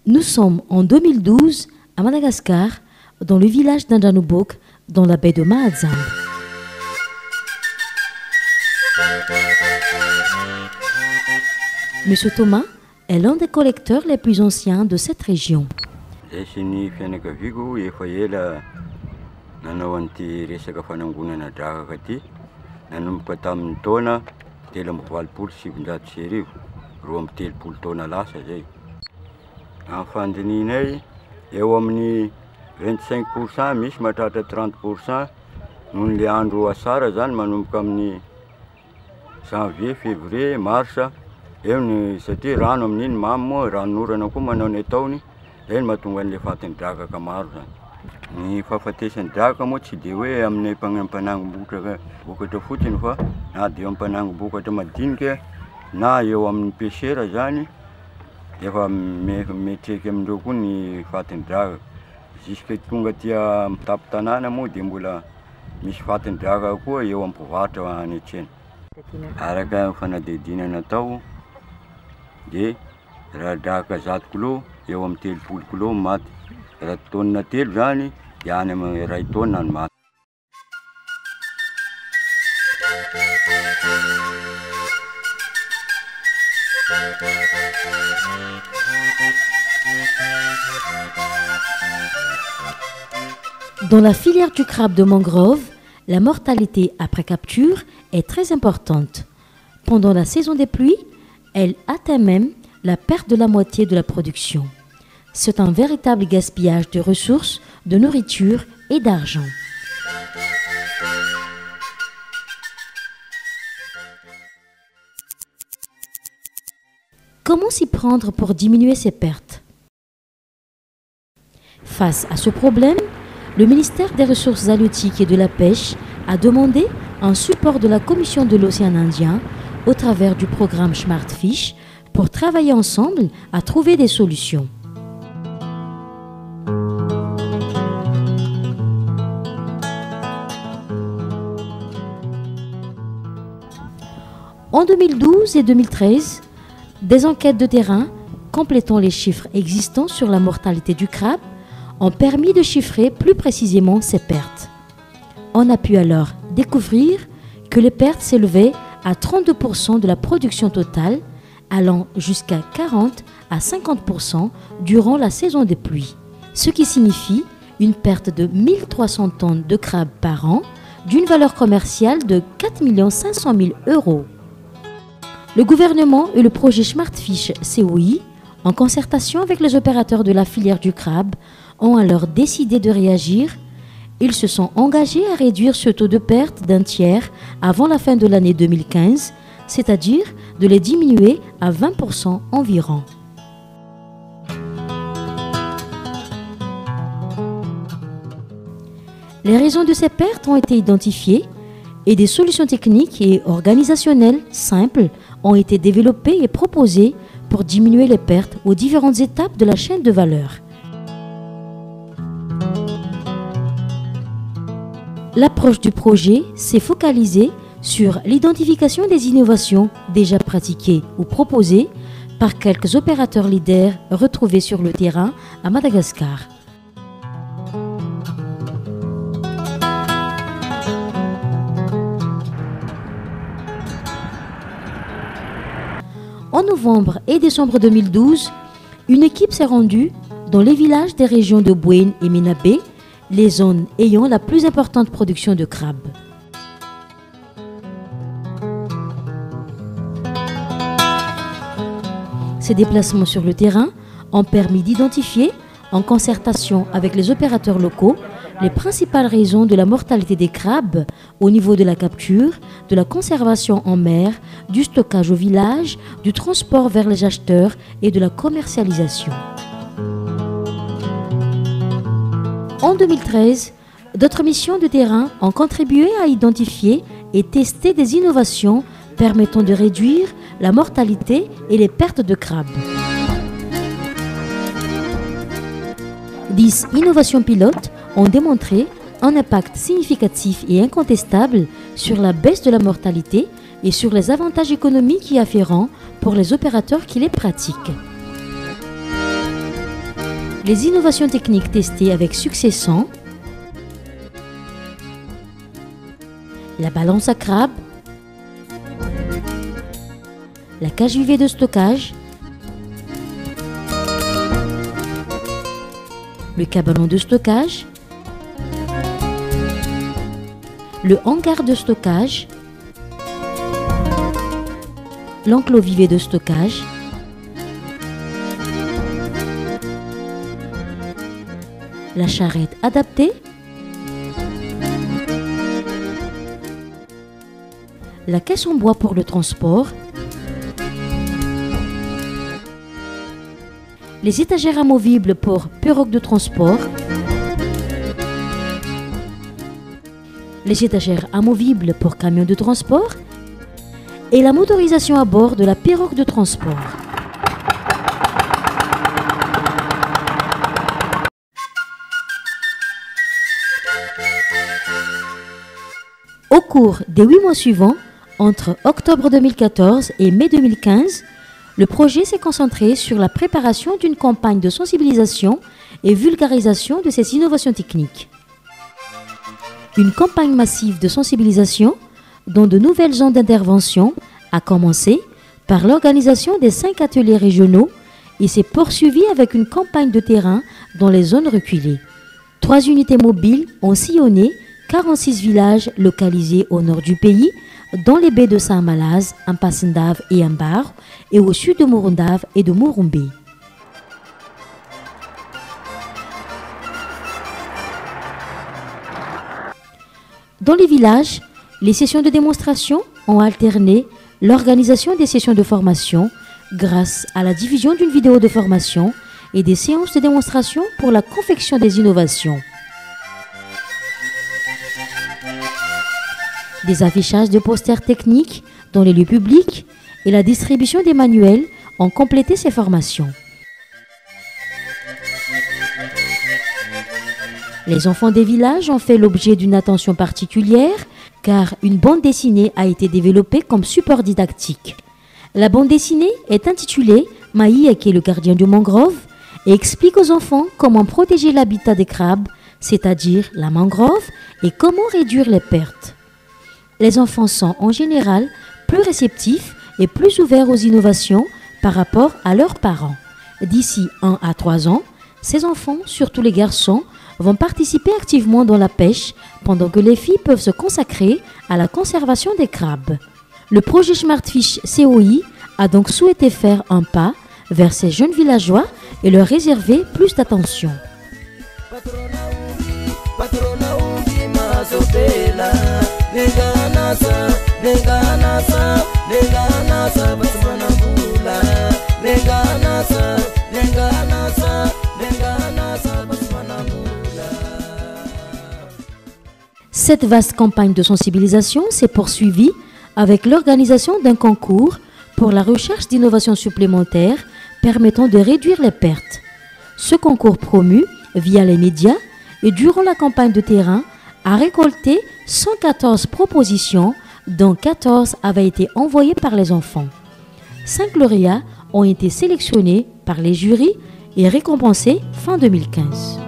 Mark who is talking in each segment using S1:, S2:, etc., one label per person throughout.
S1: Nous sommes en 2012 à Madagascar, dans le village d'Andjanoubok, dans la baie de Mahadzambe. Monsieur Thomas est l'un des collecteurs les plus anciens de cette région.
S2: Enfin, eo amin'ny 25%, misy mahatratra 30%, noho ny andro asara zany manomboka amin'ny janvier, février, mars, eo ny satria rano amin'iny mamy moa, ranon'orana koa manao ny ataony, zay ny mahatonga an'le fatin'ny drakaka maro zany. Ny fahafatesan'ny drakaka moa tsy dia hoe amin'ny mpanangom-bokatra vokatra fotsiny fa na dia mpanangom-bokatra madinika na eo amin'ny pêcheur zany. Efa metreka amindreo koa ny fatin'ny drakaka. Jusque tonga tia tapin-tanàna moa dia mbola misy fatin'ny drakaka koa eo amin'ny mpivarotra any an-tsena. Araka fanadihadiana natao dia raha drakaka 100 kg eo amin'ny 30 kg maty. Raha taonina 3 zany dia any amin'ny 2 taonina ny maty.
S1: Dans la filière du crabe de mangrove, la mortalité après capture est très importante. Pendant la saison des pluies, elle atteint même la perte de la moitié de la production. C'est un véritable gaspillage de ressources, de nourriture et d'argent. Comment s'y prendre pour diminuer ces pertes? Face à ce problème, le ministère des Ressources halieutiques et de la Pêche a demandé un support de la Commission de l'Océan Indien au travers du programme Smartfish pour travailler ensemble à trouver des solutions. En 2012 et 2013, des enquêtes de terrain complétant les chiffres existants sur la mortalité du crabe ont permis de chiffrer plus précisément ces pertes. On a pu alors découvrir que les pertes s'élevaient à 32% de la production totale, allant jusqu'à 40 à 50% durant la saison des pluies, ce qui signifie une perte de 1300 tonnes de crabes par an, d'une valeur commerciale de 4 500 000 €. Le gouvernement et le projet Smartfish COI, en concertation avec les opérateurs de la filière du crabe, ont alors décidé de réagir. Ils se sont engagés à réduire ce taux de perte d'un tiers avant la fin de l'année 2015, c'est-à-dire de les diminuer à 20% environ. Les raisons de ces pertes ont été identifiées et des solutions techniques et organisationnelles simples ont été développées et proposées pour diminuer les pertes aux différentes étapes de la chaîne de valeur. L'approche du projet s'est focalisée sur l'identification des innovations déjà pratiquées ou proposées par quelques opérateurs leaders retrouvés sur le terrain à Madagascar. En novembre et décembre 2012, une équipe s'est rendue dans les villages des régions de Bouéne et Minabé, les zones ayant la plus importante production de crabes. Ces déplacements sur le terrain ont permis d'identifier, en concertation avec les opérateurs locaux, les principales raisons de la mortalité des crabes au niveau de la capture, de la conservation en mer, du stockage au village, du transport vers les acheteurs et de la commercialisation. En 2013, d'autres missions de terrain ont contribué à identifier et tester des innovations permettant de réduire la mortalité et les pertes de crabes. 10 innovations pilotes ont démontré un impact significatif et incontestable sur la baisse de la mortalité et sur les avantages économiques y afférents pour les opérateurs qui les pratiquent. Les innovations techniques testées avec succès sont la balance à crabe, la cage UV de stockage, le cabanon de stockage, le hangar de stockage, l'enclos vivé de stockage, la charrette adaptée, la caisse en bois pour le transport, les étagères amovibles pour pirogue de transport, les étagères amovibles pour camions de transport et la motorisation à bord de la pirogue de transport. Au cours des 8 mois suivants, entre octobre 2014 et mai 2015, le projet s'est concentré sur la préparation d'une campagne de sensibilisation et vulgarisation de ces innovations techniques. Une campagne massive de sensibilisation dont de nouvelles zones d'intervention a commencé par l'organisation des 5 ateliers régionaux et s'est poursuivie avec une campagne de terrain dans les zones reculées. 3 unités mobiles ont sillonné 46 villages localisés au nord du pays, dans les baies de Saint-Malaz, Ampassindave et Ambar, et au sud de Morondave et de Morumbé. Dans les villages, les sessions de démonstration ont alterné l'organisation des sessions de formation grâce à la diffusion d'une vidéo de formation et des séances de démonstration pour la confection des innovations. Des affichages de posters techniques dans les lieux publics et la distribution des manuels ont complété ces formations. Les enfants des villages ont fait l'objet d'une attention particulière car une bande dessinée a été développée comme support didactique. La bande dessinée est intitulée « Maï qui est le gardien du mangrove » et explique aux enfants comment protéger l'habitat des crabes, c'est-à-dire la mangrove, et comment réduire les pertes. Les enfants sont en général plus réceptifs et plus ouverts aux innovations par rapport à leurs parents. D'ici 1 à 3 ans, ces enfants, surtout les garçons, vont participer activement dans la pêche pendant que les filles peuvent se consacrer à la conservation des crabes. Le projet Smartfish COI a donc souhaité faire un pas vers ces jeunes villageois et leur réserver plus d'attention. Cette vaste campagne de sensibilisation s'est poursuivie avec l'organisation d'un concours pour la recherche d'innovations supplémentaires permettant de réduire les pertes. Ce concours promu via les médias et durant la campagne de terrain a récolté 114 propositions dont 14 avaient été envoyées par les enfants. 5 lauréats ont été sélectionnés par les jurys et récompensés fin 2015.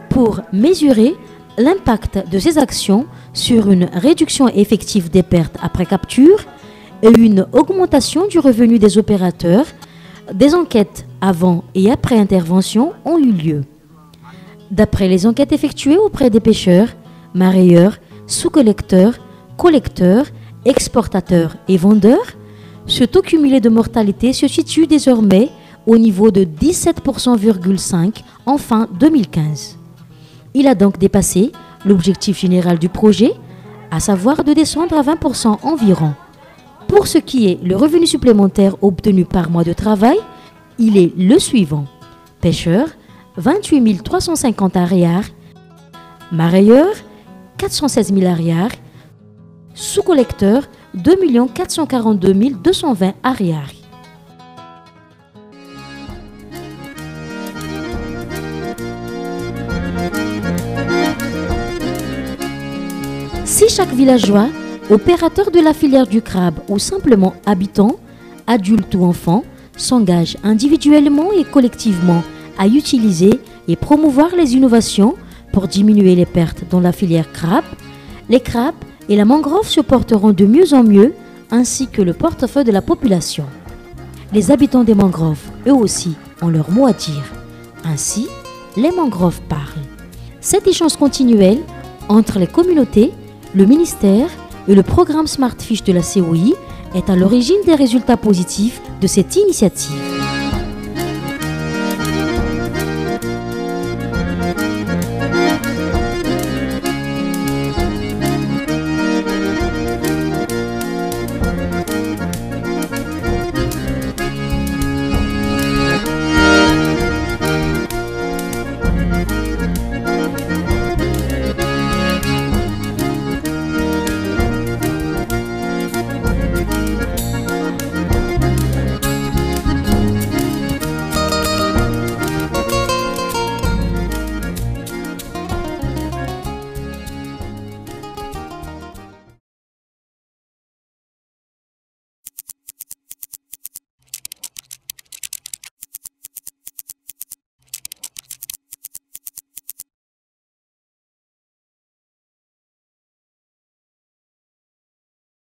S1: Pour mesurer l'impact de ces actions sur une réduction effective des pertes après capture et une augmentation du revenu des opérateurs, des enquêtes avant et après intervention ont eu lieu. D'après les enquêtes effectuées auprès des pêcheurs, marailleurs, sous-collecteurs, collecteurs, exportateurs et vendeurs, ce taux cumulé de mortalité se situe désormais au niveau de 17,5% en fin 2015. Il a donc dépassé l'objectif général du projet, à savoir de descendre à 20% environ. Pour ce qui est le revenu supplémentaire obtenu par mois de travail, il est le suivant. Pêcheurs, 28 350 arrières. Marailleurs, 416 000 arrières. Sous-collecteurs, 2 442 220 arrières. Si chaque villageois Opérateurs de la filière du crabe ou simplement habitants, adultes ou enfants, s'engagent individuellement et collectivement à utiliser et promouvoir les innovations pour diminuer les pertes dans la filière crabe. Les crabes et la mangrove se porteront de mieux en mieux, ainsi que le portefeuille de la population. Les habitants des mangroves, eux aussi, ont leur mot à dire. Ainsi, les mangroves parlent. Cet échange continuel entre les communautés, le ministère et le programme Smart Fish de la COI est à l'origine des résultats positifs de cette initiative.